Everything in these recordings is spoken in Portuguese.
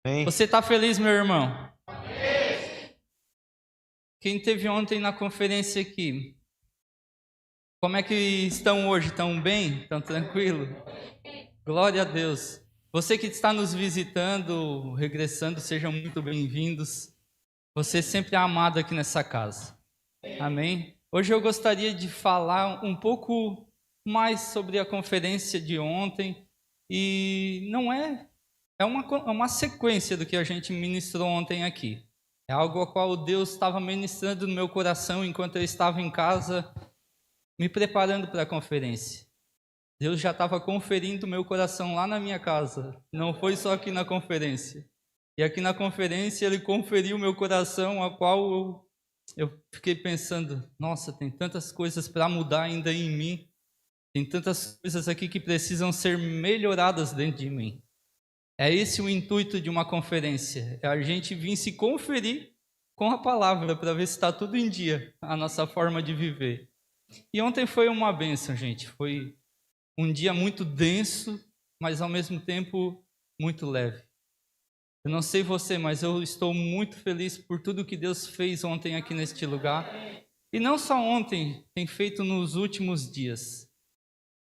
Amém. Você está feliz, meu irmão? Quem teve ontem na conferência aqui, como é que estão hoje? Estão bem? Estão tranquilo? Glória a Deus. Você que está nos visitando, regressando, sejam muito bem-vindos. Você sempre é amado aqui nessa casa. Amém? Hoje eu gostaria de falar um pouco mais sobre a conferência de ontem. E não é uma sequência do que a gente ministrou ontem aqui. É algo ao qual Deus estava ministrando no meu coração enquanto eu estava em casa, me preparando para a conferência. Deus já estava conferindo meu coração lá na minha casa, não foi só aqui na conferência. E aqui na conferência Ele conferiu meu coração, a qual eu fiquei pensando, nossa, tem tantas coisas para mudar ainda em mim, tem tantas coisas aqui que precisam ser melhoradas dentro de mim. É esse o intuito de uma conferência, é a gente vir se conferir com a palavra para ver se está tudo em dia, a nossa forma de viver. E ontem foi uma bênção, gente, foi um dia muito denso, mas ao mesmo tempo muito leve. Eu não sei você, mas eu estou muito feliz por tudo que Deus fez ontem aqui neste lugar. E não só ontem, tem feito nos últimos dias.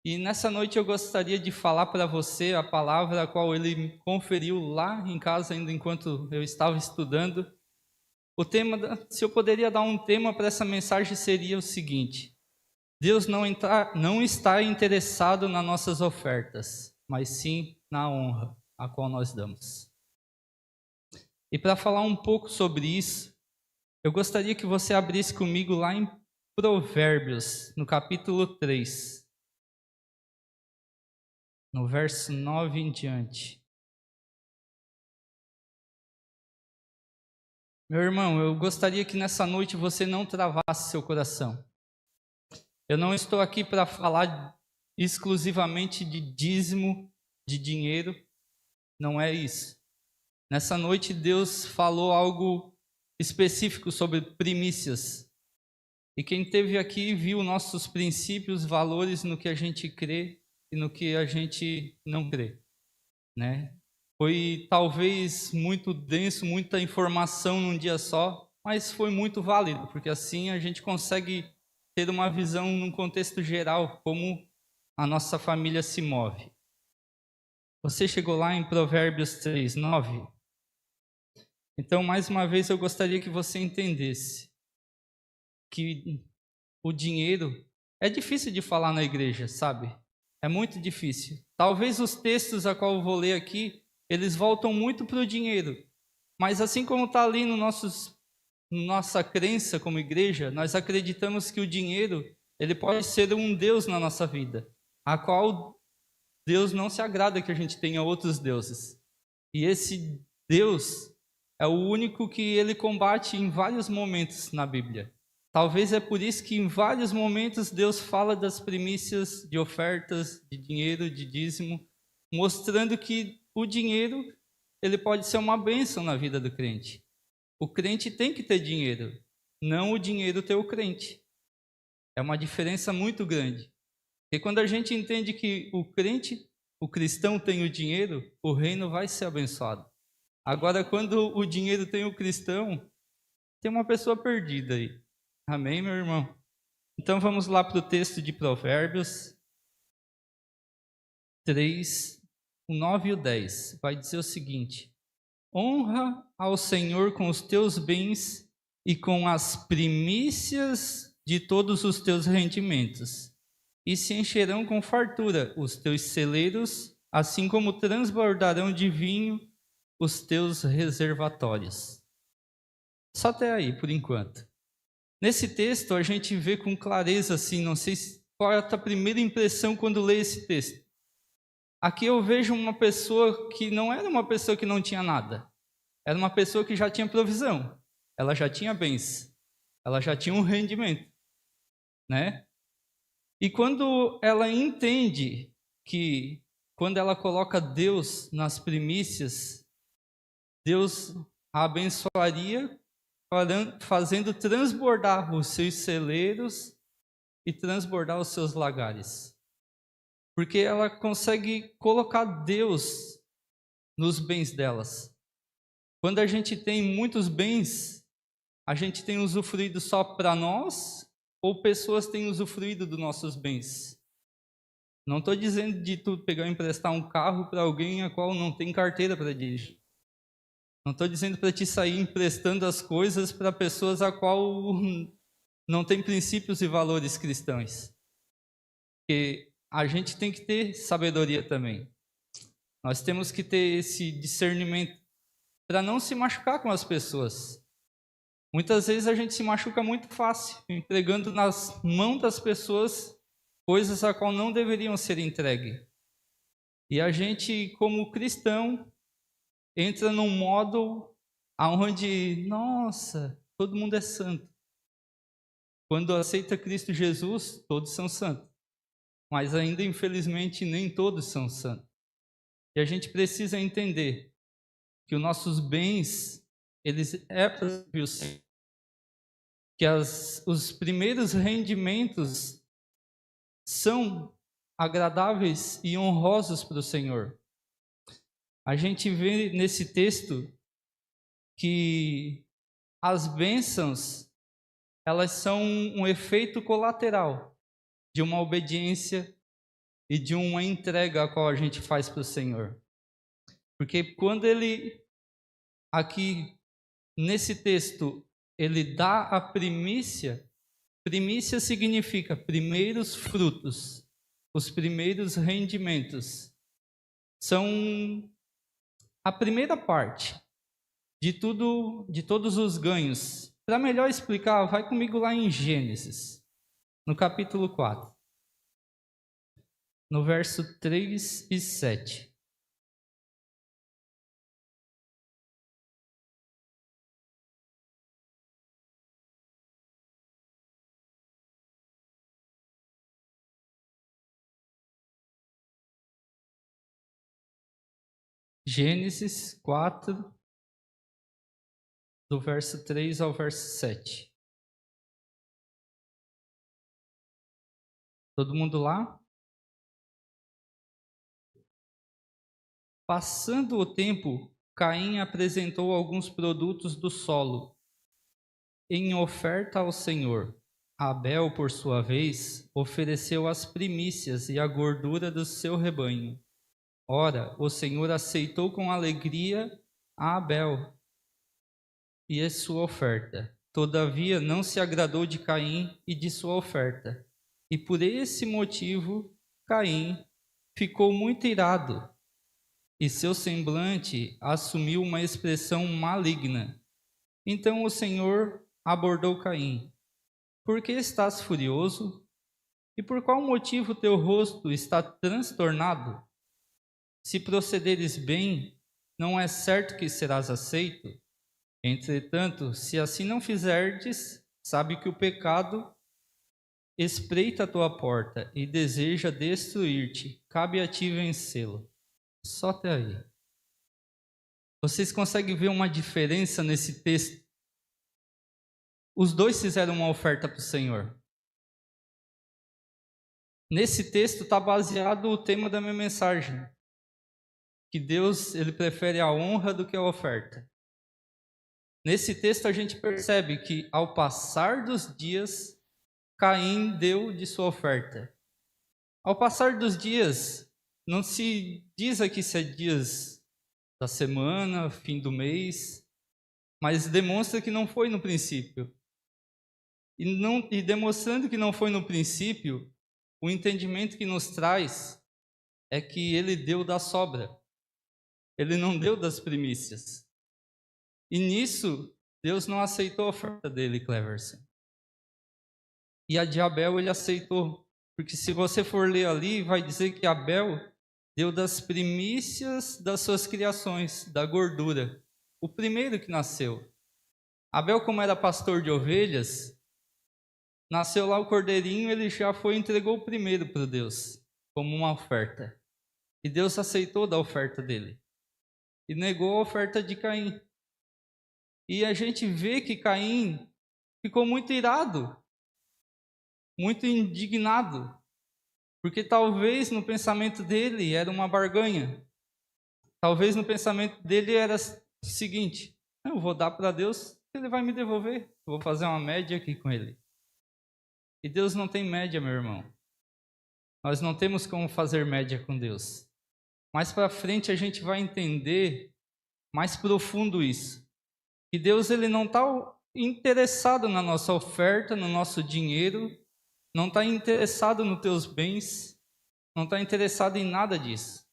E nessa noite eu gostaria de falar para você a palavra a qual ele me conferiu lá em casa, ainda enquanto eu estava estudando. O tema, se eu poderia dar um tema para essa mensagem, seria o seguinte: Deus não está interessado nas nossas ofertas, mas sim na honra a qual nós damos. E para falar um pouco sobre isso, eu gostaria que você abrisse comigo lá em Provérbios, no capítulo 3. No verso 9 em diante. Meu irmão, eu gostaria que nessa noite você não travasse seu coração. Eu não estou aqui para falar exclusivamente de dízimo, de dinheiro. Não é isso. Nessa noite Deus falou algo específico sobre primícias. E quem esteve aqui viu nossos princípios, valores no que a gente crê e no que a gente não crê, né? Foi talvez muito denso, muita informação num dia só, mas foi muito válido, porque assim a gente consegue ter uma visão num contexto geral, como a nossa família se move. Você chegou lá em Provérbios 3, 9? Então, mais uma vez, eu gostaria que você entendesse que o dinheiro é difícil de falar na igreja, sabe? É muito difícil. Talvez os textos a qual eu vou ler aqui, eles voltam muito para o dinheiro. Mas assim como está ali no nossa crença como igreja, nós acreditamos que o dinheiro, ele pode ser um Deus na nossa vida, a qual Deus não se agrada que a gente tenha outros deuses. E esse Deus é o único que ele combate em vários momentos na Bíblia. Talvez é por isso que em vários momentos Deus fala das primícias de ofertas, de dinheiro, de dízimo, mostrando que o dinheiro ele pode ser uma bênção na vida do crente. O crente tem que ter dinheiro, não o dinheiro ter o crente. É uma diferença muito grande. E quando a gente entende que o crente, o cristão tem o dinheiro, o reino vai ser abençoado. Agora, quando o dinheiro tem o cristão, tem uma pessoa perdida aí. Amém, meu irmão? Então vamos lá para o texto de Provérbios 3, o 9 e o 10. Vai dizer o seguinte: honra ao Senhor com os teus bens e com as primícias de todos os teus rendimentos, e se encherão com fartura os teus celeiros, assim como transbordarão de vinho os teus reservatórios. Só até aí, por enquanto. Nesse texto, a gente vê com clareza, assim, não sei qual é a tua primeira impressão quando lê esse texto. Aqui eu vejo uma pessoa que não era uma pessoa que não tinha nada. Era uma pessoa que já tinha provisão. Ela já tinha bens. Ela já tinha um rendimento, né? E quando ela entende que quando ela coloca Deus nas primícias, Deus a abençoaria, fazendo transbordar os seus celeiros e transbordar os seus lagares. Porque ela consegue colocar Deus nos bens delas. Quando a gente tem muitos bens, a gente tem usufruído só para nós ou pessoas têm usufruído dos nossos bens? Não estou dizendo de tu pegar e emprestar um carro para alguém a qual não tem carteira para dirigir. Não estou dizendo para te sair emprestando as coisas para pessoas a qual não tem princípios e valores cristãos. Porque a gente tem que ter sabedoria também. Nós temos que ter esse discernimento para não se machucar com as pessoas. Muitas vezes a gente se machuca muito fácil, entregando nas mãos das pessoas coisas a qual não deveriam ser entregues. E a gente, como cristão, entra num modo onde, nossa, todo mundo é santo. Quando aceita Cristo Jesus, todos são santos. Mas ainda, infelizmente, nem todos são santos. E a gente precisa entender que os nossos bens, eles é para o Senhor. Que os primeiros rendimentos são agradáveis e honrosos para o Senhor. A gente vê nesse texto que as bênçãos, elas são um efeito colateral de uma obediência e de uma entrega a qual a gente faz para o Senhor. Porque quando ele, aqui nesse texto, ele dá a primícia, primícia significa primeiros frutos, os primeiros rendimentos. São a primeira parte de tudo, de todos os ganhos. Para melhor explicar, vai comigo lá em Gênesis, no capítulo 4, no verso 3 e 7. Gênesis 4, do verso 3 ao verso 7. Todo mundo lá? Passando o tempo, Caim apresentou alguns produtos do solo em oferta ao Senhor. Abel, por sua vez, ofereceu as primícias e a gordura do seu rebanho. Ora, o Senhor aceitou com alegria a Abel e a sua oferta. Todavia, não se agradou de Caim e de sua oferta. E por esse motivo, Caim ficou muito irado, e seu semblante assumiu uma expressão maligna. Então o Senhor abordou Caim. Por que estás furioso? E por qual motivo teu rosto está transtornado? Se procederes bem, não é certo que serás aceito? Entretanto, se assim não fizerdes, sabe que o pecado espreita a tua porta e deseja destruir-te. Cabe a ti vencê-lo. Só até aí. Vocês conseguem ver uma diferença nesse texto? Os dois fizeram uma oferta para o Senhor. Nesse texto está baseado o tema da minha mensagem. Que Deus, ele prefere a honra do que a oferta. Nesse texto a gente percebe que ao passar dos dias, Caim deu de sua oferta. Ao passar dos dias, não se diz aqui se é dias da semana, fim do mês, mas demonstra que não foi no princípio. E demonstrando que não foi no princípio, o entendimento que nos traz é que ele deu da sobra. Ele não deu das primícias. E nisso, Deus não aceitou a oferta dele, Cleverson. E a de Abel ele aceitou. Porque se você for ler ali, vai dizer que Abel deu das primícias das suas criações, da gordura. O primeiro que nasceu. Abel, como era pastor de ovelhas, nasceu lá o cordeirinho, ele já foi e entregou o primeiro para Deus, como uma oferta. E Deus aceitou da oferta dele. E negou a oferta de Caim. E a gente vê que Caim ficou muito irado, muito indignado, porque talvez no pensamento dele era uma barganha. Talvez no pensamento dele era seguinte, eu vou dar para Deus, Ele vai me devolver. Eu vou fazer uma média aqui com Ele. E Deus não tem média, meu irmão. Nós não temos como fazer média com Deus. Mais para frente a gente vai entender mais profundo isso. Que Deus ele não está interessado na nossa oferta, no nosso dinheiro, não está interessado nos teus bens, não está interessado em nada disso.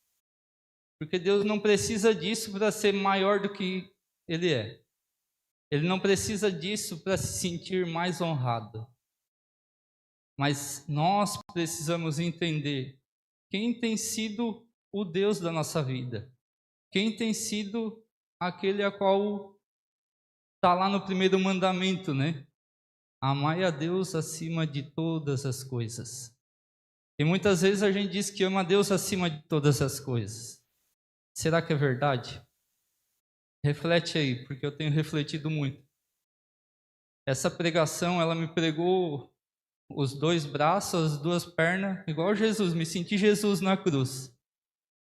Porque Deus não precisa disso para ser maior do que Ele é. Ele não precisa disso para se sentir mais honrado. Mas nós precisamos entender quem tem sido o Deus da nossa vida. Quem tem sido aquele a qual está lá no primeiro mandamento, né? Amai a Deus acima de todas as coisas. E muitas vezes a gente diz que ama a Deus acima de todas as coisas. Será que é verdade? Reflete aí, porque eu tenho refletido muito. Essa pregação, ela me pregou os dois braços, as duas pernas, igual Jesus. Me senti Jesus na cruz,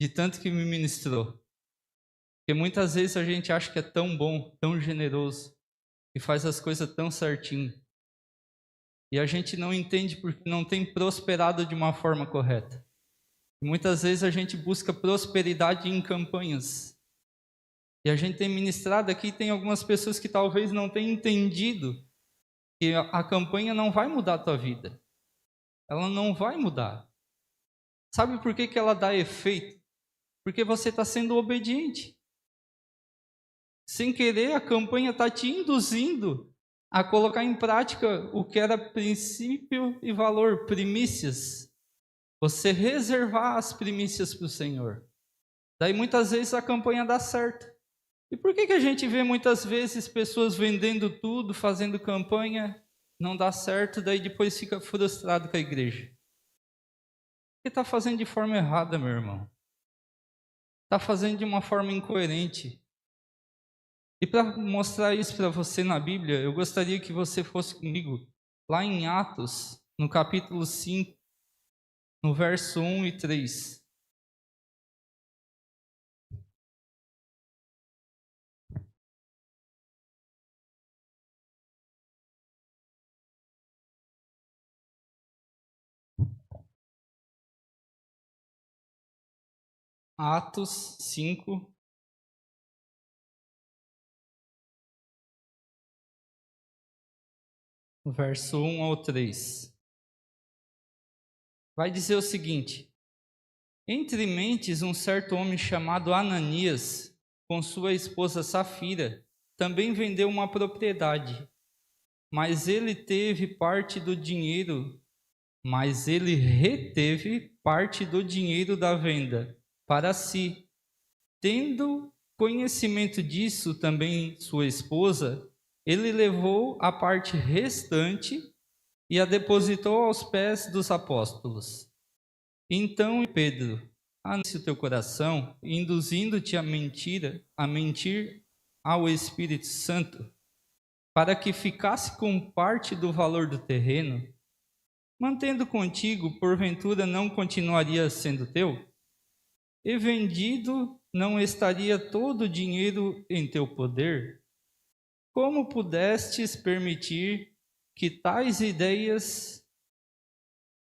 de tanto que me ministrou. Porque muitas vezes a gente acha que é tão bom, tão generoso, e faz as coisas tão certinho. E a gente não entende porque não tem prosperado de uma forma correta. E muitas vezes a gente busca prosperidade em campanhas. E a gente tem ministrado aqui, tem algumas pessoas que talvez não tenham entendido que a campanha não vai mudar a tua vida. Ela não vai mudar. Sabe por que ela dá efeito? Porque você está sendo obediente. Sem querer, a campanha está te induzindo a colocar em prática o que era princípio e valor, primícias. Você reservar as primícias para o Senhor. Daí muitas vezes a campanha dá certo. E por que a gente vê muitas vezes pessoas vendendo tudo, fazendo campanha, não dá certo, daí depois fica frustrado com a igreja? Porque está fazendo de forma errada, meu irmão. Está fazendo de uma forma incoerente. E para mostrar isso para você na Bíblia, eu gostaria que você fosse comigo lá em Atos, no capítulo 5, no verso 1 e 3. Atos 5, verso 1 ao 3. Vai dizer o seguinte: entre mentes, um certo homem chamado Ananias, com sua esposa Safira, também vendeu uma propriedade, mas ele reteve parte do dinheiro da venda para si. Tendo conhecimento disso também sua esposa, ele levou a parte restante e a depositou aos pés dos apóstolos. Então Pedro, anuncie o teu coração, induzindo-te a mentir ao Espírito Santo, para que ficasse com parte do valor do terreno, mantendo contigo, porventura não continuaria sendo teu? E vendido, não estaria todo o dinheiro em teu poder? Como pudestes permitir que tais ideias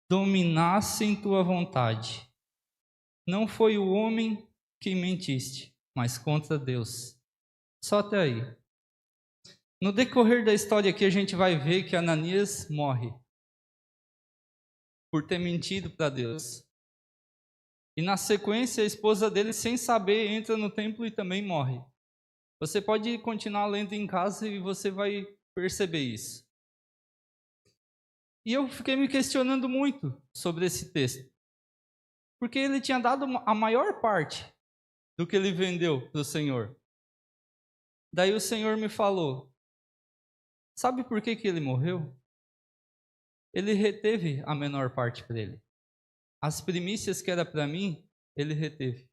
dominassem tua vontade? Não foi o homem que mentiste, mas contra Deus. Só até aí. No decorrer da história aqui a gente vai ver que Ananias morre por ter mentido para Deus. E na sequência a esposa dele, sem saber, entra no templo e também morre. Você pode continuar lendo em casa e você vai perceber isso. E eu fiquei me questionando muito sobre esse texto. Porque ele tinha dado a maior parte do que ele vendeu para o Senhor. Daí o Senhor me falou: sabe por que ele morreu? Ele reteve a menor parte para ele. As primícias que era para mim, ele reteve.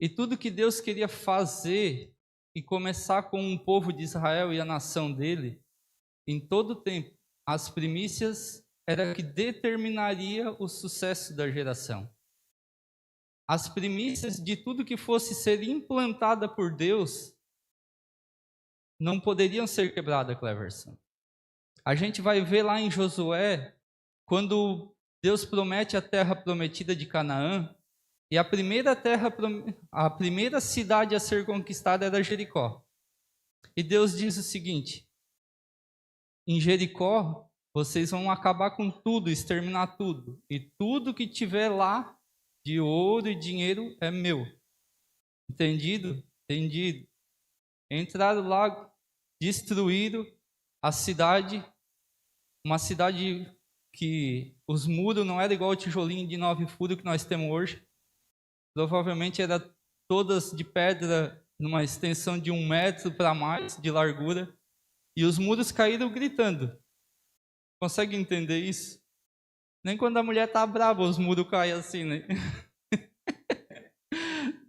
E tudo que Deus queria fazer e começar com o povo de Israel e a nação dele, em todo o tempo, as primícias era que determinaria o sucesso da geração. As primícias de tudo que fosse ser implantada por Deus não poderiam ser quebradas, Cleverson. A gente vai ver lá em Josué, quando Deus promete a terra prometida de Canaã, e a primeira cidade a ser conquistada era Jericó. E Deus diz o seguinte: em Jericó, vocês vão acabar com tudo, exterminar tudo. E tudo que tiver lá, de ouro e dinheiro, é meu. Entendido? Entendido. Entraram lá, destruíram a cidade, uma cidade que os muros não eram igual o tijolinho de 9 furos que nós temos hoje. Provavelmente era todas de pedra, numa extensão de 1 metro para mais de largura. E os muros caíram gritando. Consegue entender isso? Nem quando a mulher está brava, os muros caem assim, né?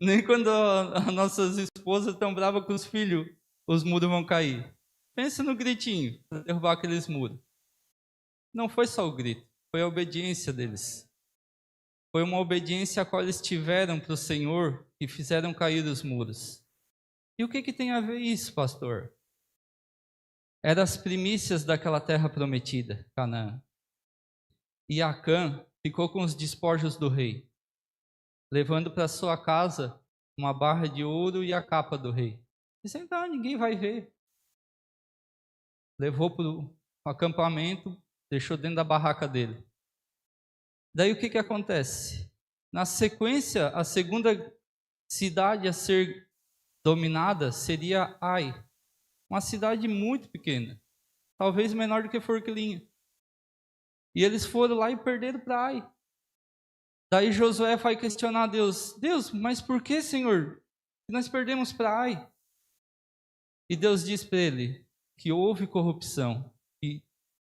Nem quando as nossas esposas estão bravas com os filhos, os muros vão cair. Pensa no gritinho, para derrubar aqueles muros. Não foi só o grito, foi a obediência deles. Foi uma obediência a qual eles tiveram para o Senhor e fizeram cair os muros. E o que tem a ver isso, pastor? Eram as primícias daquela terra prometida, Canaã. E Acã ficou com os despojos do rei, levando para sua casa uma barra de ouro e a capa do rei. Disse, então, ninguém vai ver. Levou para o acampamento, deixou dentro da barraca dele. Daí o que acontece? Na sequência, a segunda cidade a ser dominada seria Ai, uma cidade muito pequena, talvez menor do que Forquilinha. E eles foram lá e perderam para Ai. Daí Josué vai questionar Deus: Deus, mas por que, Senhor, nós perdemos para Ai? E Deus diz para ele que houve corrupção, e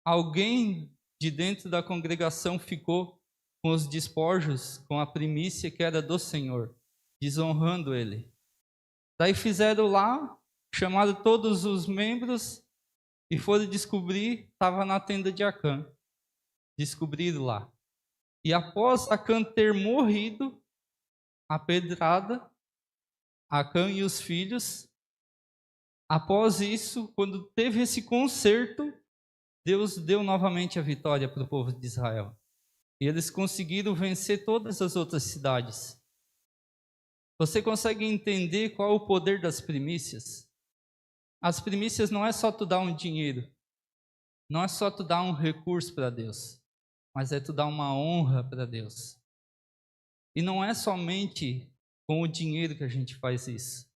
alguém de dentro da congregação ficou com os despojos, com a primícia que era do Senhor, desonrando ele. Daí fizeram lá, chamaram todos os membros e foram descobrir, estava na tenda de Acã. Descobriram lá. E após Acã ter morrido, apedrada, Acã e os filhos, após isso, quando teve esse concerto, Deus deu novamente a vitória para o povo de Israel. E eles conseguiram vencer todas as outras cidades. Você consegue entender qual é o poder das primícias? As primícias não é só tu dar um dinheiro, não é só tu dar um recurso para Deus, mas é tu dar uma honra para Deus. E não é somente com o dinheiro que a gente faz isso.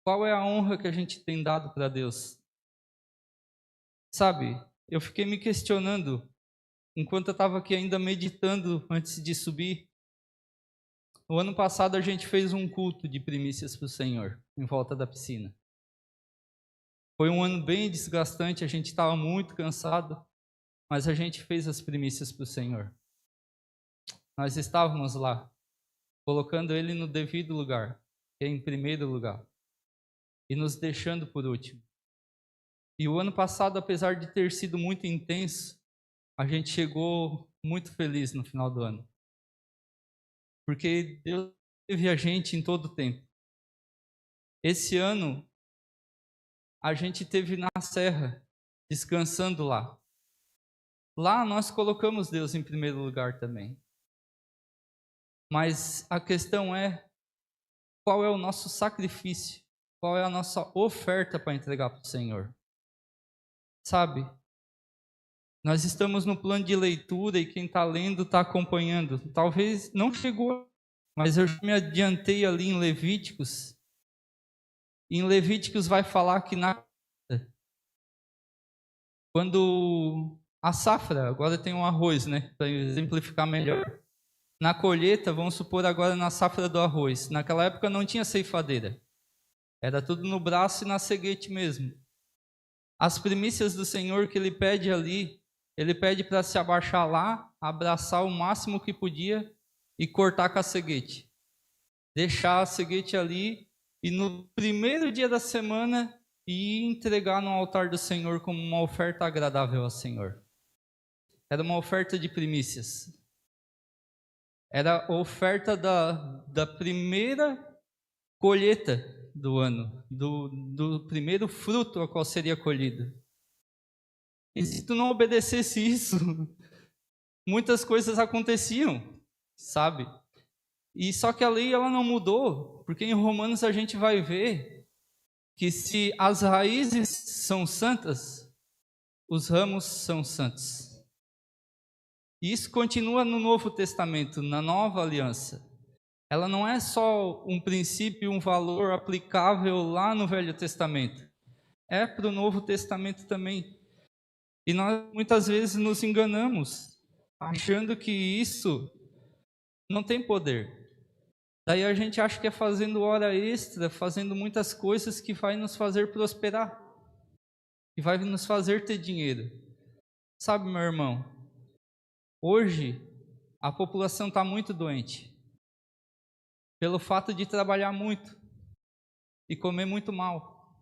Qual é a honra que a gente tem dado para Deus? Sabe, eu fiquei me questionando, enquanto eu estava aqui ainda meditando antes de subir. No ano passado a gente fez um culto de primícias para o Senhor, em volta da piscina. Foi um ano bem desgastante, a gente estava muito cansado, mas a gente fez as primícias para o Senhor. Nós estávamos lá, colocando Ele no devido lugar, que é em primeiro lugar, e nos deixando por último. E o ano passado, apesar de ter sido muito intenso, a gente chegou muito feliz no final do ano. Porque Deus teve a gente em todo o tempo. Esse ano, a gente teve na serra, descansando lá. Lá nós colocamos Deus em primeiro lugar também. Mas a questão é, qual é o nosso sacrifício? Qual é a nossa oferta para entregar para o Senhor? Sabe, nós estamos no plano de leitura e quem está lendo está acompanhando. Talvez não chegou, mas eu já me adiantei ali em Levíticos. Em Levíticos vai falar que quando a safra, agora tem um arroz, né, para exemplificar melhor. Na colheita, vamos supor agora na safra do arroz. Naquela época não tinha ceifadeira. Era tudo no braço e na ceguete mesmo. As primícias do Senhor que Ele pede ali, Ele pede para se abaixar lá, abraçar o máximo que podia e cortar com a ceguete. Deixar a ceguete ali e no primeiro dia da semana ir entregar no altar do Senhor como uma oferta agradável ao Senhor. Era uma oferta de primícias. Era a oferta da primeira colheita do ano, do primeiro fruto a qual seria colhido. E se tu não obedecesse isso, muitas coisas aconteciam, sabe? E só que a lei ela não mudou, porque em Romanos a gente vai ver que se as raízes são santas, os ramos são santos. E isso continua no Novo Testamento, na Nova Aliança. Ela não é só um princípio, um valor aplicável lá no Velho Testamento. É para o Novo Testamento também. E nós muitas vezes nos enganamos, achando que isso não tem poder. Daí a gente acha que é fazendo hora extra, fazendo muitas coisas que vai nos fazer prosperar, que vai nos fazer ter dinheiro. Sabe, meu irmão, hoje a população está muito doente, pelo fato de trabalhar muito e comer muito mal,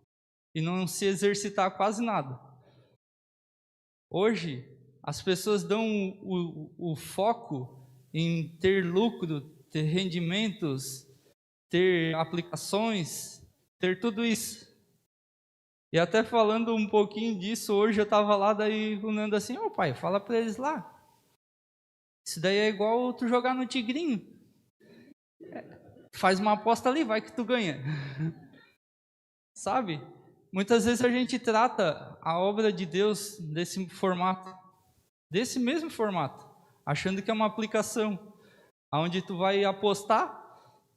e não se exercitar quase nada. Hoje, as pessoas dão o foco em ter lucro, ter rendimentos, ter aplicações, ter tudo isso. E até falando um pouquinho disso, hoje eu estava lá, daí o Nando assim, ô pai, fala para eles lá. Isso daí é igual tu jogar no tigrinho. Faz uma aposta ali, vai que tu ganha. Sabe? Muitas vezes a gente trata a obra de Deus desse formato, desse mesmo formato, achando que é uma aplicação, onde tu vai apostar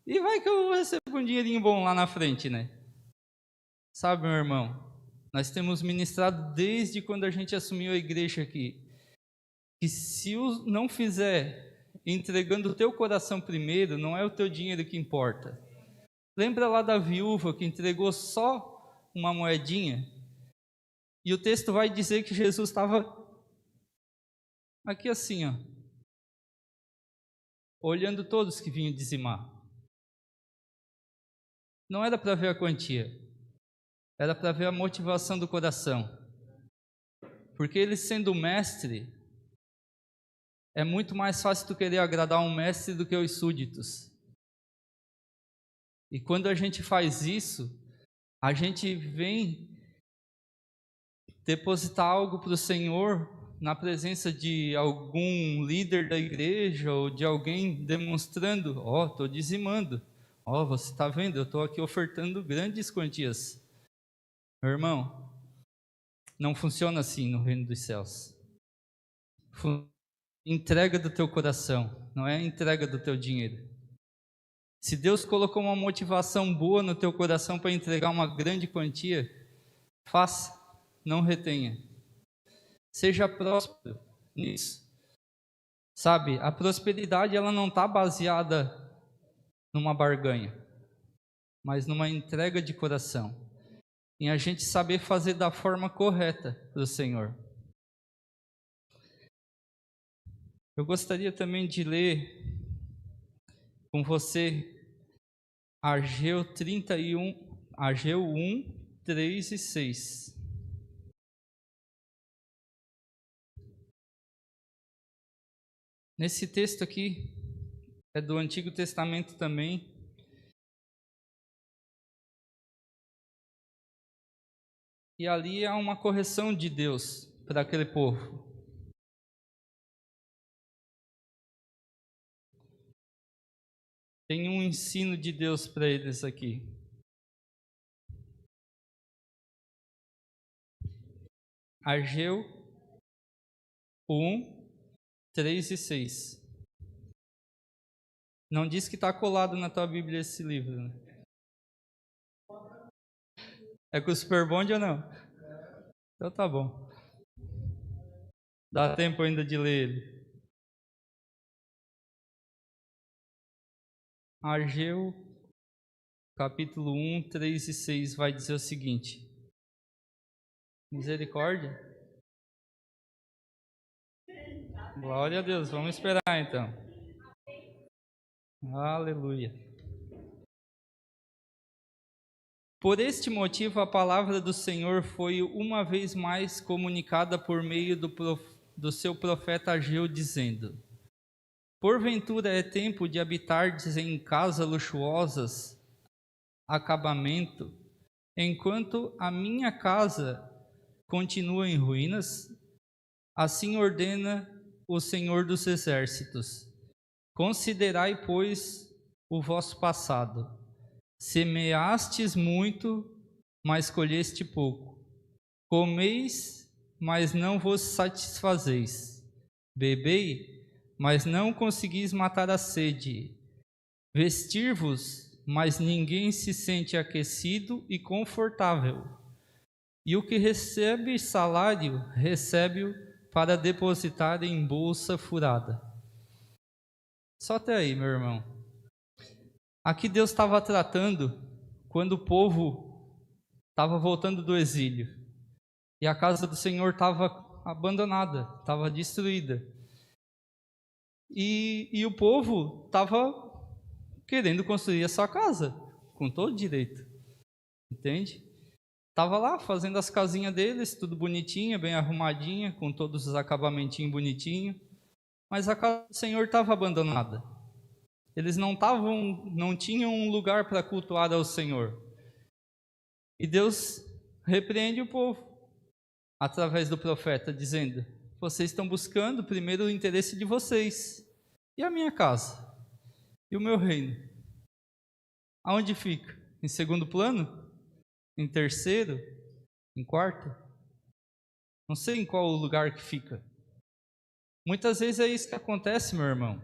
e vai que eu recebo um dinheirinho bom lá na frente, né? Sabe, meu irmão, nós temos ministrado desde quando a gente assumiu a igreja aqui, que se não fizer entregando o teu coração primeiro, não é o teu dinheiro que importa. Lembra lá da viúva que entregou só uma moedinha? E o texto vai dizer que Jesus estava aqui assim, ó, olhando todos que vinham dizimar. Não era para ver a quantia, era para ver a motivação do coração. Porque ele sendo mestre, é muito mais fácil tu querer agradar um mestre do que os súditos. E quando a gente faz isso, a gente vem depositar algo para o Senhor na presença de algum líder da igreja ou de alguém demonstrando, ó, estou dizimando, ó, você está vendo, eu estou aqui ofertando grandes quantias. Meu irmão, não funciona assim no reino dos céus. Entrega do teu coração, não é entrega do teu dinheiro. Se Deus colocou uma motivação boa no teu coração para entregar uma grande quantia, faça, não retenha. Seja próspero nisso. Sabe, a prosperidade ela não está baseada numa barganha, mas numa entrega de coração, em a gente saber fazer da forma correta para o Senhor. Eu gostaria também de ler com você Ageu 1, 3 e 6. Nesse texto aqui, é do Antigo Testamento também. E ali há uma correção de Deus para aquele povo. Tem um ensino de Deus para eles aqui. Ageu 1, 3 e 6. Não diz que está colado na tua Bíblia esse livro, né? É com o Superbond ou não? Então tá bom. Dá tempo ainda de ler ele. Ageu, capítulo 1, 3 e 6 vai dizer o seguinte. Misericórdia. Glória a Deus, vamos esperar então. Aleluia. Por este motivo, a palavra do Senhor foi uma vez mais comunicada por meio do seu profeta Ageu, dizendo: porventura é tempo de habitardes em casas luxuosas, acabamento, enquanto a minha casa continua em ruínas? Assim ordena o Senhor dos Exércitos. Considerai, pois, o vosso passado. Semeastes muito, mas colheste pouco. Comeis, mas não vos satisfazeis. Bebei, mas não conseguis matar a sede. Vestir-vos, mas ninguém se sente aquecido e confortável. E o que recebe salário, recebe-o para depositar em bolsa furada. Só até aí, meu irmão. Aqui Deus estava tratando quando o povo estava voltando do exílio. E a casa do Senhor estava abandonada, estava destruída. E o povo estava querendo construir a sua casa, com todo direito. Entende? Estava lá fazendo as casinhas deles, tudo bonitinha, bem arrumadinha, com todos os acabamentinhos bonitinhos. Mas a casa do Senhor estava abandonada. Eles não tinham um lugar para cultuar ao Senhor. E Deus repreende o povo através do profeta, dizendo: vocês estão buscando primeiro o interesse de vocês. E a minha casa? E o meu reino? Aonde fica? Em segundo plano? Em terceiro? Em quarto? Não sei em qual lugar que fica. Muitas vezes é isso que acontece, meu irmão.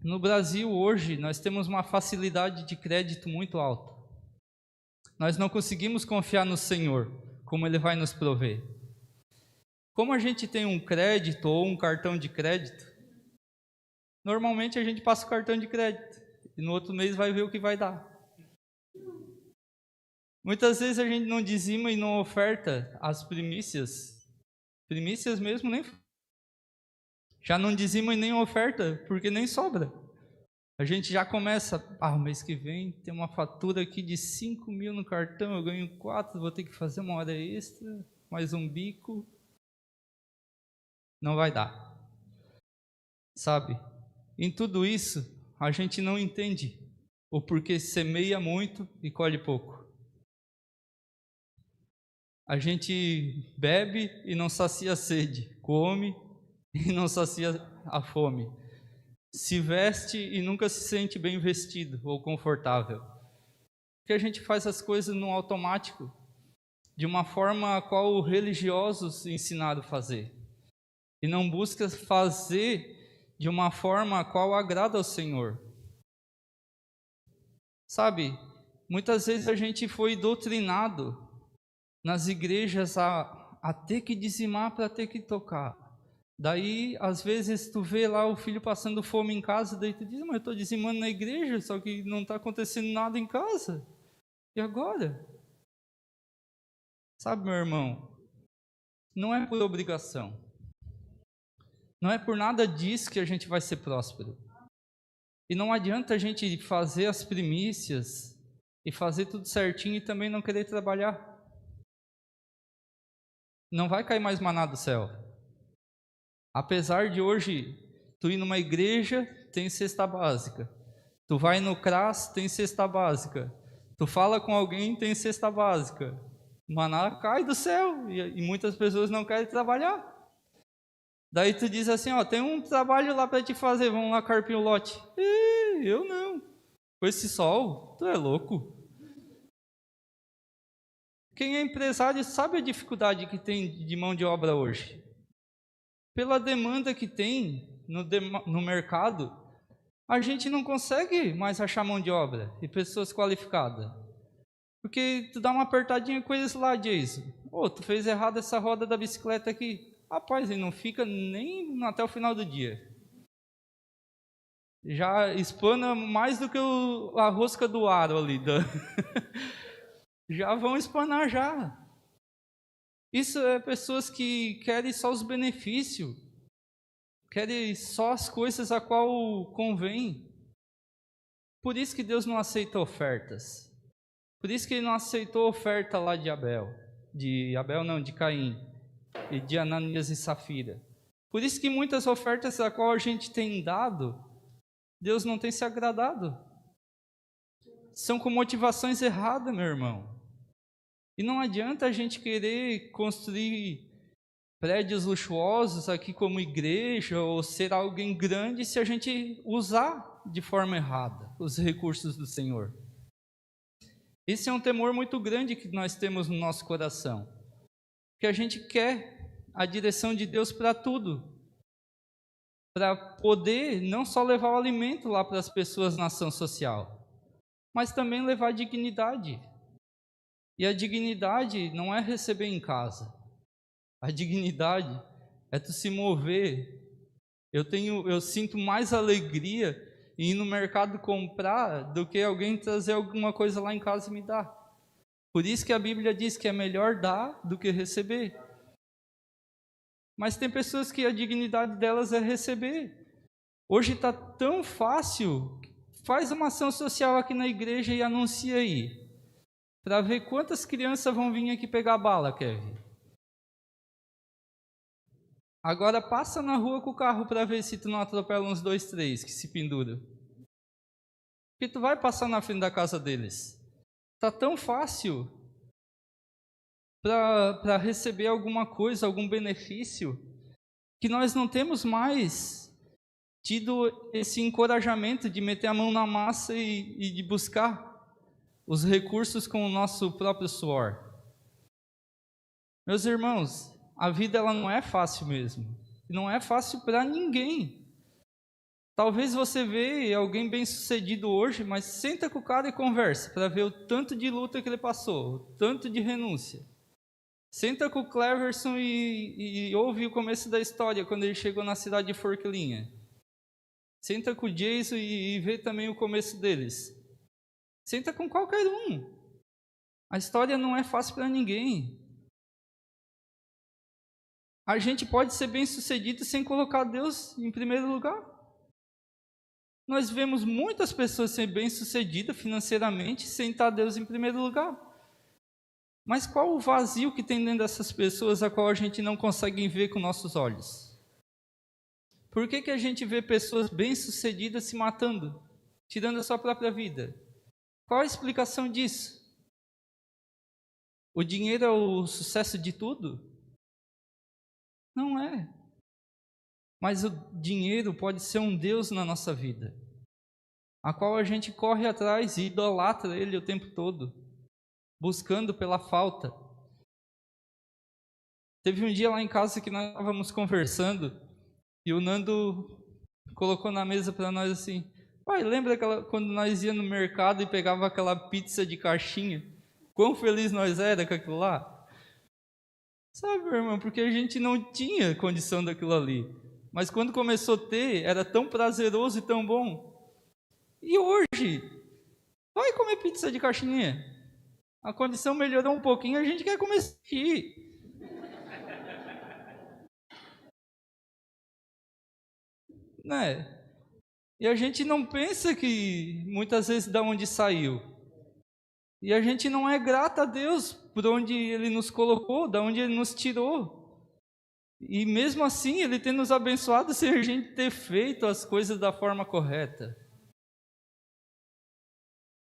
No Brasil hoje nós temos uma facilidade de crédito muito alta. Nós não conseguimos confiar no Senhor, como Ele vai nos prover. Como a gente tem um crédito ou um cartão de crédito, normalmente a gente passa o cartão de crédito e no outro mês vai ver o que vai dar. Muitas vezes a gente não dizima e não oferta as primícias mesmo nem. Já não dizima e nem oferta, porque nem sobra. A gente já começa, o mês que vem tem uma fatura aqui de 5 mil no cartão, eu ganho 4, vou ter que fazer uma hora extra, mais um bico. Não vai dar. Sabe? Em tudo isso, a gente não entende o porquê semeia muito e colhe pouco. A gente bebe e não sacia a sede, come e não sacia a fome, se veste e nunca se sente bem vestido ou confortável. Porque a gente faz as coisas no automático, de uma forma a qual os religiosos ensinaram a fazer, e não busca fazer de uma forma a qual agrada ao Senhor. Sabe, muitas vezes a gente foi doutrinado nas igrejas a ter que dizimar para ter que tocar. Daí, às vezes, tu vê lá o filho passando fome em casa, daí tu diz: mas eu estou dizimando na igreja, só que não está acontecendo nada em casa. E agora? Sabe, meu irmão, não é por obrigação. Não é por nada disso que a gente vai ser próspero. E não adianta a gente fazer as primícias e fazer tudo certinho e também não querer trabalhar. Não vai cair mais maná do céu. Apesar de hoje, tu ir numa igreja, tem cesta básica. Tu vai no CRAS, tem cesta básica. Tu fala com alguém, tem cesta básica. Maná cai do céu e muitas pessoas não querem trabalhar. Daí tu diz assim, tem um trabalho lá para te fazer, vamos lá carpir o lote. Eu não. Com esse sol, tu é louco. Quem é empresário sabe a dificuldade que tem de mão de obra hoje. Pela demanda que tem no mercado, a gente não consegue mais achar mão de obra e pessoas qualificadas. Porque tu dá uma apertadinha com eles lá, Jason. Tu fez errado essa roda da bicicleta aqui. Rapaz, ele não fica nem até o final do dia. Já espana mais do que a rosca do aro ali. Já vão espanar já. Isso é pessoas que querem só os benefícios. Querem só as coisas a qual convém. Por isso que Deus não aceita ofertas. Por isso que Ele não aceitou a oferta lá de Abel. De Caim. E de Ananias e Safira. Por isso que muitas ofertas a qual a gente tem dado, Deus não tem se agradado. são com motivações erradas, meu irmão. E não adianta a gente querer construir prédios luxuosos aqui como igreja ou ser alguém grande se a gente usar de forma errada os recursos do Senhor. Esse é um temor muito grande que nós temos no nosso coração, que a gente quer a direção de Deus para tudo, para poder não só levar o alimento lá para as pessoas na ação social, mas também levar dignidade. E a dignidade não é receber em casa. A dignidade é tu se mover. Eu sinto mais alegria em ir no mercado comprar do que alguém trazer alguma coisa lá em casa e me dar. Por isso que a Bíblia diz que é melhor dar do que receber. Mas tem pessoas que a dignidade delas é receber. Hoje está tão fácil. Faz uma ação social aqui na igreja e anuncia aí, para ver quantas crianças vão vir aqui pegar bala, Kevin. Agora passa na rua com o carro para ver se tu não atropela uns 2, 3 que se penduram. Porque tu vai passar na frente da casa deles. Está tão fácil para receber alguma coisa, algum benefício, que nós não temos mais tido esse encorajamento de meter a mão na massa e de buscar os recursos com o nosso próprio suor. Meus irmãos, a vida ela não é fácil mesmo. Não é fácil para ninguém. Talvez você veja alguém bem sucedido hoje, mas senta com o cara e conversa para ver o tanto de luta que ele passou, o tanto de renúncia. Senta com o Cleverson e ouve o começo da história, quando ele chegou na cidade de Forquilinha. Senta com o Jason e vê também o começo deles. Senta com qualquer um. A história não é fácil para ninguém. A gente pode ser bem-sucedido sem colocar Deus em primeiro lugar. Nós vemos muitas pessoas ser bem-sucedidas financeiramente sem estar Deus em primeiro lugar. Mas qual o vazio que tem dentro dessas pessoas a qual a gente não consegue ver com nossos olhos? Por que a gente vê pessoas bem-sucedidas se matando, tirando a sua própria vida? Qual a explicação disso? O dinheiro é o sucesso de tudo? Não é. Mas o dinheiro pode ser um Deus na nossa vida, a qual a gente corre atrás e idolatra ele o tempo todo, buscando pela falta. Teve um dia lá em casa que nós estávamos conversando e o Nando colocou na mesa para nós assim: pai, lembra quando nós ia no mercado e pegava aquela pizza de caixinha? Quão feliz nós era com aquilo lá? Sabe, meu irmão, porque a gente não tinha condição daquilo ali. Mas quando começou a ter, era tão prazeroso e tão bom. E hoje, vai comer pizza de caixinha. A condição melhorou um pouquinho, a gente quer comer sushi. Né? E a gente não pensa que muitas vezes de onde saiu. E a gente não é grato a Deus por onde Ele nos colocou, de onde Ele nos tirou. E mesmo assim, Ele tem nos abençoado sem a gente ter feito as coisas da forma correta.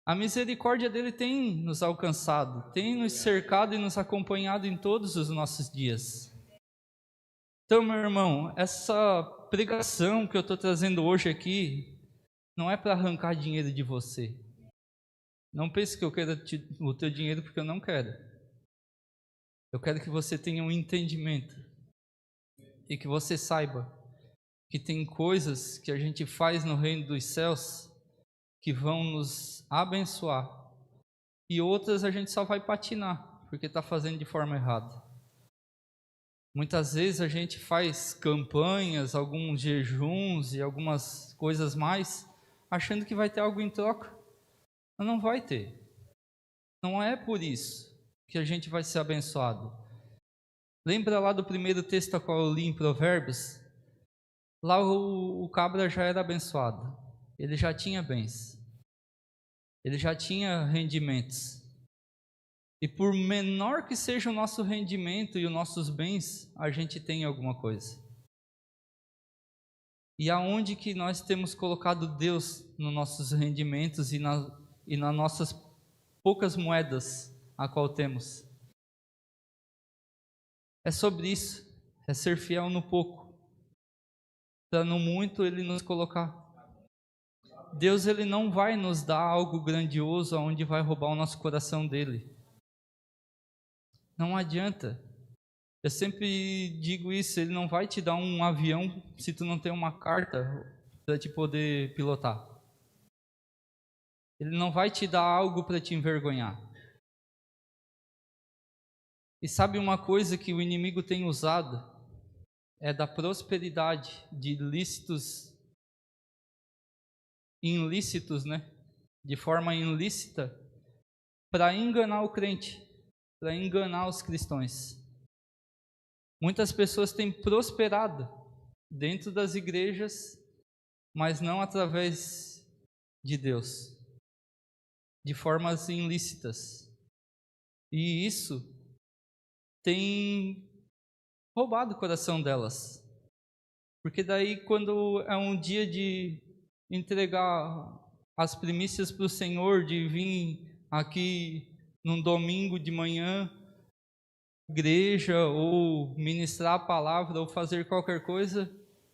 A misericórdia dEle tem nos alcançado, tem nos cercado e nos acompanhado em todos os nossos dias. Então, meu irmão, essa pregação que eu estou trazendo hoje aqui não é para arrancar dinheiro de você. Não pense que eu quero o teu dinheiro, porque eu não quero. Eu quero que você tenha um entendimento e que você saiba que tem coisas que a gente faz no reino dos céus que vão nos abençoar e outras a gente só vai patinar porque está fazendo de forma errada. Muitas vezes a gente faz campanhas, alguns jejuns e algumas coisas mais, achando que vai ter algo em troca. Mas não vai ter. Não é por isso que a gente vai ser abençoado. Lembra lá do primeiro texto a qual eu li em Provérbios? Lá o cabra já era abençoado. Ele já tinha bens. Ele já tinha rendimentos. E por menor que seja o nosso rendimento e os nossos bens, a gente tem alguma coisa. E aonde que nós temos colocado Deus nos nossos rendimentos e e nas nossas poucas moedas a qual temos. É sobre isso, é ser fiel no pouco, para no muito Ele nos colocar. Deus, Ele não vai nos dar algo grandioso onde vai roubar o nosso coração dEle. Não adianta. Eu sempre digo isso, Ele não vai te dar um avião se tu não tem uma carta para te poder pilotar. Ele não vai te dar algo para te envergonhar. E sabe uma coisa que o inimigo tem usado? É da prosperidade de ilícitos, né? De forma ilícita, para enganar o crente, para enganar os cristãos. Muitas pessoas têm prosperado dentro das igrejas, mas não através de Deus, de formas ilícitas. E isso tem roubado o coração delas. Porque daí, quando é um dia de entregar as primícias para o Senhor, de vir aqui num domingo de manhã, igreja, ou ministrar a palavra, ou fazer qualquer coisa,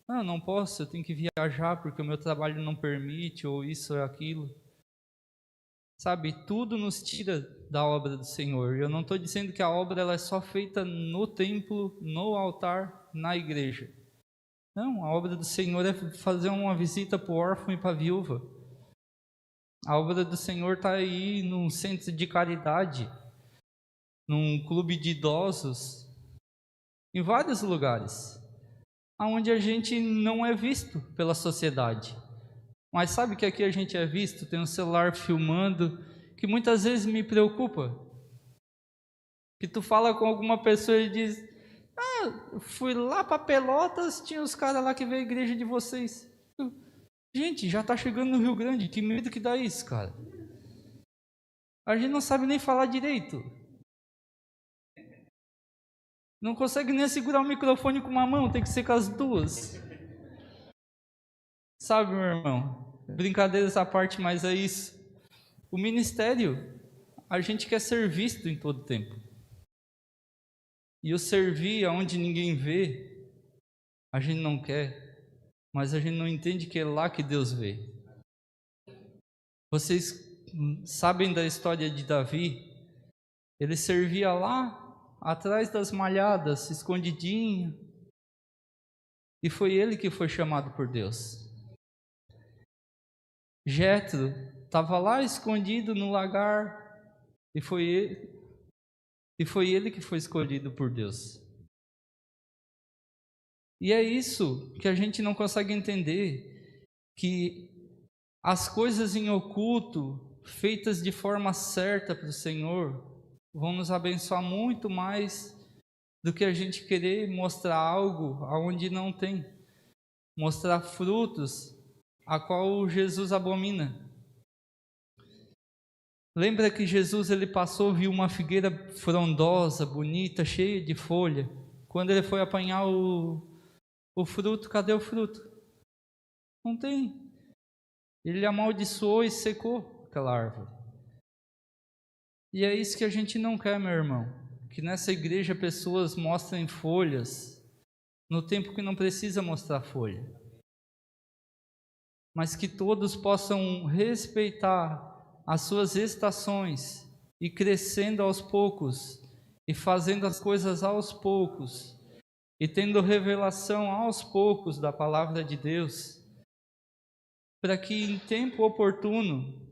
não posso, eu tenho que viajar porque o meu trabalho não permite, ou isso ou aquilo. Sabe, tudo nos tira da obra do Senhor. Eu não estou dizendo que a obra ela é só feita no templo, no altar, na igreja. Não, a obra do Senhor é fazer uma visita para o órfão e para a viúva. A obra do Senhor está aí num centro de caridade, num clube de idosos, em vários lugares, onde a gente não é visto pela sociedade. Mas sabe que aqui a gente é visto? Tem um celular filmando, que muitas vezes me preocupa. Que tu fala com alguma pessoa e diz: fui lá para Pelotas, tinha os caras lá que veio à igreja de vocês. Gente, já está chegando no Rio Grande, que medo que dá isso, cara. A gente não sabe nem falar direito. Não consegue nem segurar o microfone com uma mão, tem que ser com as duas. Sabe, meu irmão? Brincadeiras à parte, mas é isso. O ministério, a gente quer ser visto em todo tempo. E o servir aonde ninguém vê, a gente não quer, mas a gente não entende que é lá que Deus vê. Vocês sabem da história de Davi? Ele servia lá atrás das malhadas, escondidinho, e foi ele que foi chamado por Deus. Jetro estava lá escondido no lagar, e foi ele que foi escolhido por Deus. E é isso que a gente não consegue entender, que as coisas em oculto, feitas de forma certa para o Senhor, vão nos abençoar muito mais do que a gente querer mostrar algo aonde não tem, mostrar frutos a qual Jesus abomina. Lembra que Jesus ele passou, viu uma figueira frondosa, bonita, cheia de folha. Quando ele foi apanhar o fruto, cadê o fruto? Não tem. Ele amaldiçoou e secou aquela árvore. E é isso que a gente não quer, meu irmão. Que nessa igreja pessoas mostrem folhas no tempo que não precisa mostrar folha. Mas que todos possam respeitar as suas estações e crescendo aos poucos e fazendo as coisas aos poucos e tendo revelação aos poucos da palavra de Deus, para que em tempo oportuno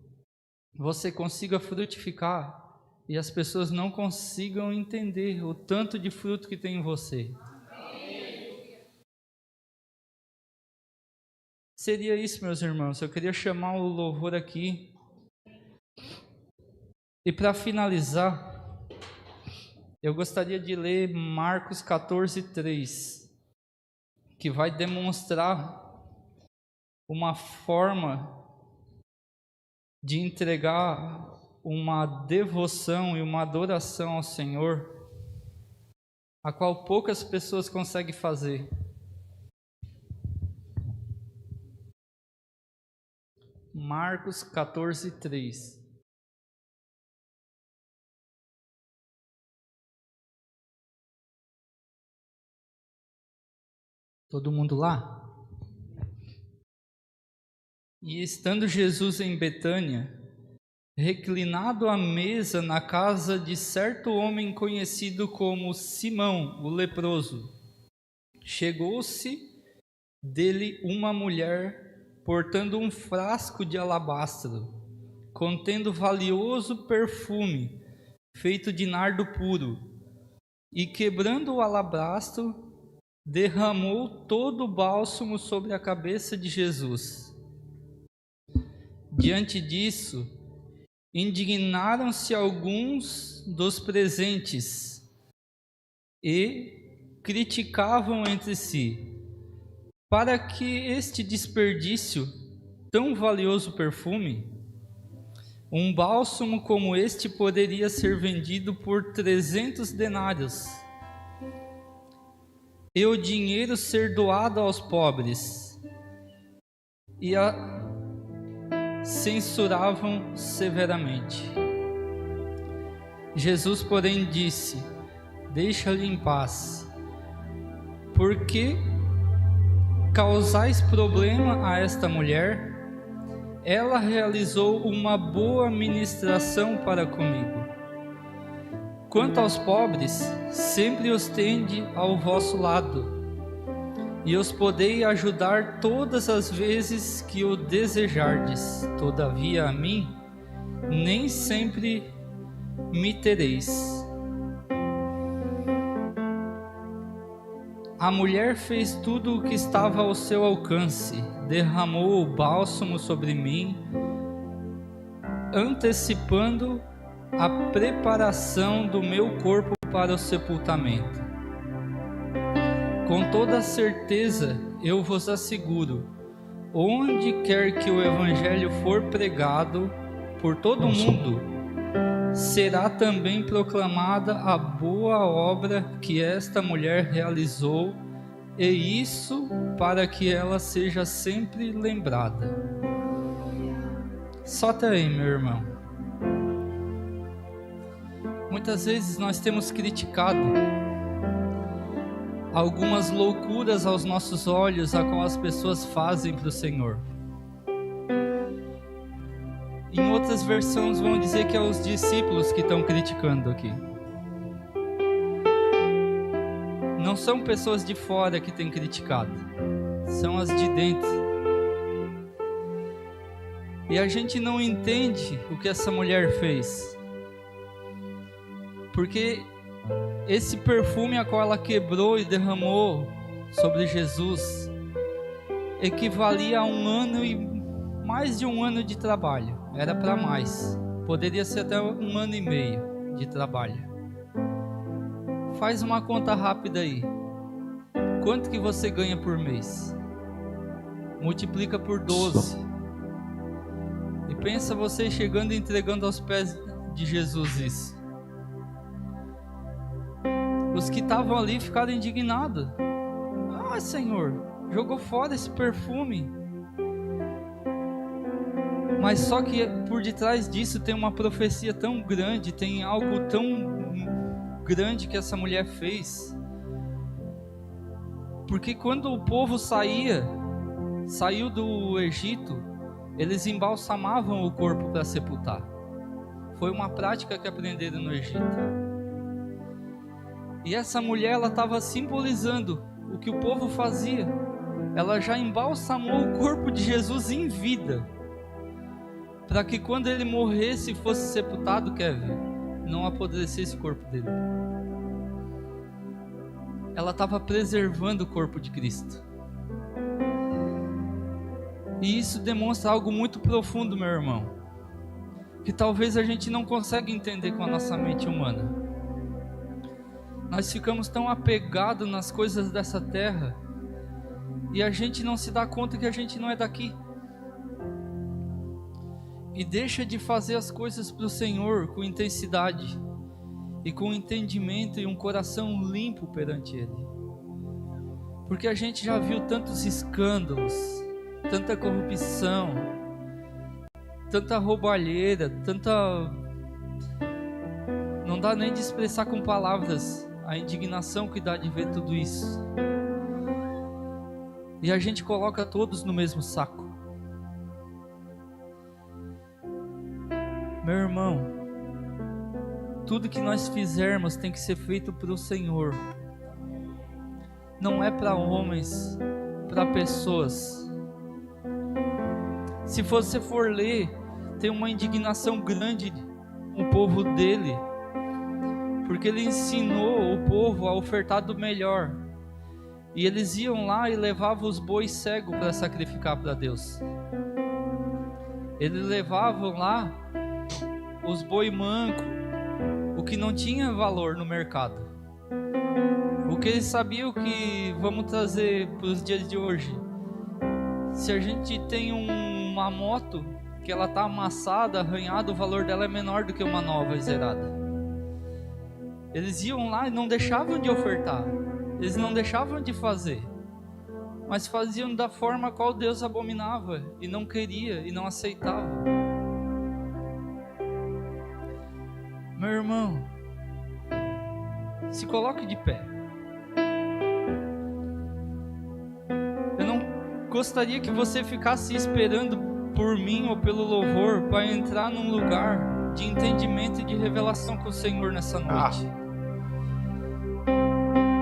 você consiga frutificar e as pessoas não consigam entender o tanto de fruto que tem em você. Seria isso, meus irmãos. Eu queria chamar o louvor aqui. E para finalizar, eu gostaria de ler Marcos 14:3, que vai demonstrar uma forma de entregar uma devoção e uma adoração ao Senhor, a qual poucas pessoas conseguem fazer. Marcos 14:3. Todo mundo lá? E estando Jesus em Betânia, reclinado à mesa na casa de certo homem conhecido como Simão, o leproso, chegou-se dele uma mulher portando um frasco de alabastro, contendo valioso perfume feito de nardo puro, e quebrando o alabastro, derramou todo o bálsamo sobre a cabeça de Jesus. Diante disso, indignaram-se alguns dos presentes e criticavam entre si: para que este desperdício, tão valioso perfume? Um bálsamo como este poderia ser vendido por 300 denários e o dinheiro ser doado aos pobres. E a censuravam severamente. Jesus, porém, disse: deixa-lhe em paz, porque causais problema a esta mulher? Ela realizou uma boa ministração para comigo. Quanto aos pobres, sempre os tende ao vosso lado, e os podei ajudar todas as vezes que o desejardes. Todavia a mim, nem sempre me tereis. A mulher fez tudo o que estava ao seu alcance, derramou o bálsamo sobre mim, antecipando a preparação do meu corpo para o sepultamento. Com toda certeza, eu vos asseguro, onde quer que o Evangelho for pregado por todo o mundo, será também proclamada a boa obra que esta mulher realizou, e isso para que ela seja sempre lembrada. Só até aí, meu irmão. Muitas vezes nós temos criticado algumas loucuras aos nossos olhos, a qual as pessoas fazem para o Senhor. Em outras versões vão dizer que é os discípulos que estão criticando aqui. Não são pessoas de fora que têm criticado, são as de dentro. E a gente não entende o que essa mulher fez, porque esse perfume a qual ela quebrou e derramou sobre Jesus equivalia a mais de um ano de trabalho. Era para mais, poderia ser até 1 ano e meio de trabalho. Faz uma conta rápida aí. Quanto que você ganha por mês? Multiplica por 12. E pensa você chegando e entregando aos pés de Jesus isso. Os que estavam ali ficaram indignados. Ah, Senhor, jogou fora esse perfume. Mas só que por detrás disso tem uma profecia tão grande, tem algo tão grande que essa mulher fez. Porque quando o povo saiu do Egito, eles embalsamavam o corpo para sepultar. Foi uma prática que aprenderam no Egito. E essa mulher, ela estava simbolizando o que o povo fazia. Ela já embalsamou o corpo de Jesus em vida, para que quando ele morresse e fosse sepultado, Kevin, não apodrecesse o corpo dele. Ela estava preservando o corpo de Cristo. E isso demonstra algo muito profundo, meu irmão, que talvez a gente não consiga entender com a nossa mente humana. Nós ficamos tão apegados nas coisas dessa terra e a gente não se dá conta que a gente não é daqui. E deixa de fazer as coisas para o Senhor com intensidade e com entendimento e um coração limpo perante Ele. Porque a gente já viu tantos escândalos, tanta corrupção, tanta roubalheira, não dá nem de expressar com palavras a indignação que dá de ver tudo isso. e a gente coloca todos no mesmo saco. Meu irmão, tudo que nós fizermos tem que ser feito para o Senhor. Não é para homens, para pessoas. Se você for ler, tem uma indignação grande com o povo dele, porque ele ensinou o povo a ofertar do melhor. E eles iam lá e levavam os bois cegos para sacrificar para Deus. Eles levavam lá os boi manco, o que não tinha valor no mercado. O que eles sabiam que vamos trazer para os dias de hoje. Se a gente tem uma moto que ela está amassada, arranhada, o valor dela é menor do que uma nova e zerada. Eles iam lá e não deixavam de ofertar. Eles não deixavam de fazer, mas faziam da forma qual Deus abominava e não queria e não aceitava. Meu irmão, se coloque de pé. Eu não gostaria que você ficasse esperando por mim ou pelo louvor para entrar num lugar de entendimento e de revelação com o Senhor nessa noite.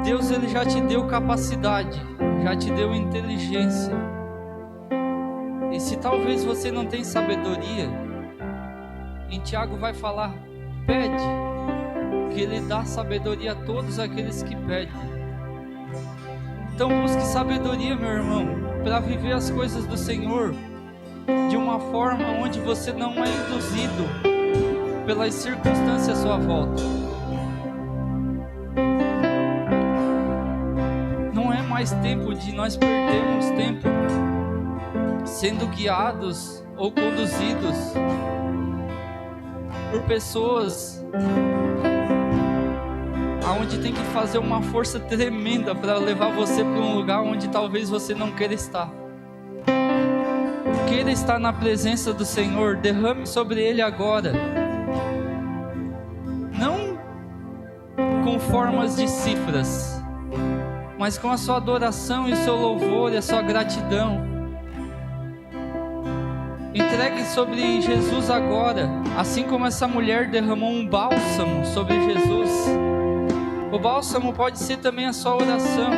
Deus, Ele já te deu capacidade, já te deu inteligência. E se talvez você não tenha sabedoria, em Tiago vai falar, pede, que Ele dá sabedoria a todos aqueles que pedem. Então busque sabedoria, meu irmão, para viver as coisas do Senhor de uma forma onde você não é induzido pelas circunstâncias à sua volta. Não é mais tempo de nós perdermos tempo sendo guiados ou conduzidos por pessoas aonde tem que fazer uma força tremenda para levar você para um lugar onde talvez você não queira estar. Queira estar na presença do Senhor, derrame sobre Ele agora. Não com formas de cifras, mas com a sua adoração e o seu louvor e a sua gratidão. Entregue sobre Jesus agora, assim como essa mulher derramou um bálsamo sobre Jesus. O bálsamo pode ser também a sua oração.